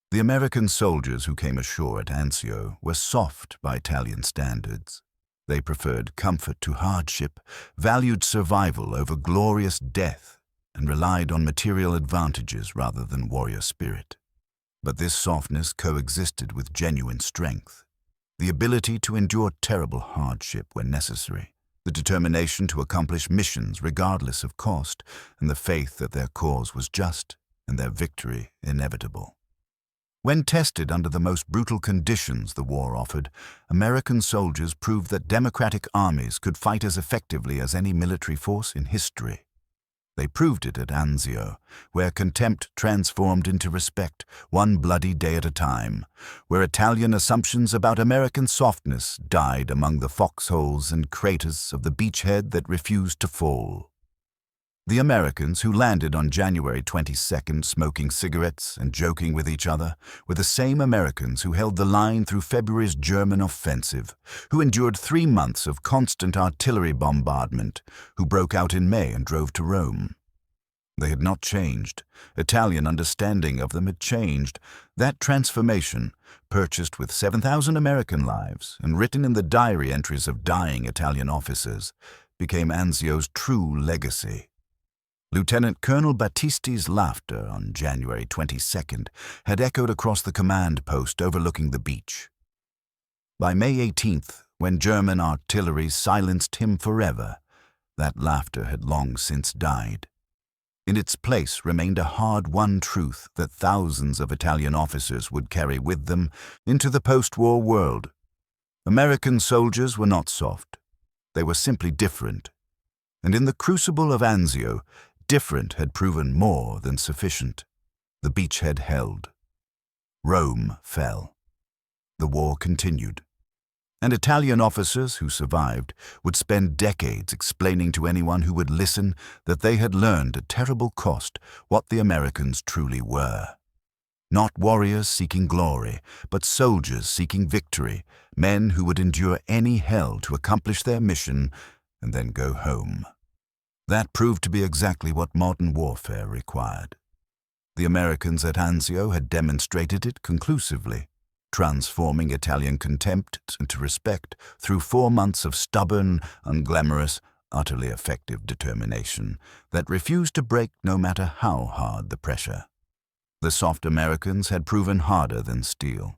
The American soldiers who came ashore at Anzio were soft by Italian standards. They preferred comfort to hardship, valued survival over glorious death, and relied on material advantages rather than warrior spirit. But this softness coexisted with genuine strength, the ability to endure terrible hardship when necessary, the determination to accomplish missions regardless of cost, and the faith that their cause was just and their victory inevitable. When tested under the most brutal conditions the war offered, American soldiers proved that democratic armies could fight as effectively as any military force in history. They proved it at Anzio, where contempt transformed into respect, one bloody day at a time, where Italian assumptions about American softness died among the foxholes and craters of the beachhead that refused to fall. The Americans who landed on January 22nd smoking cigarettes and joking with each other were the same Americans who held the line through February's German offensive, who endured 3 months of constant artillery bombardment, who broke out in May and drove to Rome. They had not changed. Italian understanding of them had changed. That transformation, purchased with 7,000 American lives and written in the diary entries of dying Italian officers, became Anzio's true legacy. Lieutenant Colonel Battisti's laughter on January 22nd had echoed across the command post overlooking the beach. By May 18th, when German artillery silenced him forever, that laughter had long since died. In its place remained a hard-won truth that thousands of Italian officers would carry with them into the post-war world. American soldiers were not soft. They were simply different. And in the crucible of Anzio, different had proven more than sufficient. The beachhead held. Rome fell. The war continued. And Italian officers who survived would spend decades explaining to anyone who would listen that they had learned at terrible cost what the Americans truly were. Not warriors seeking glory, but soldiers seeking victory, men who would endure any hell to accomplish their mission and then go home. That proved to be exactly what modern warfare required. The Americans at Anzio had demonstrated it conclusively, transforming Italian contempt into respect through 4 months of stubborn, unglamorous, utterly effective determination that refused to break no matter how hard the pressure. The soft Americans had proven harder than steel.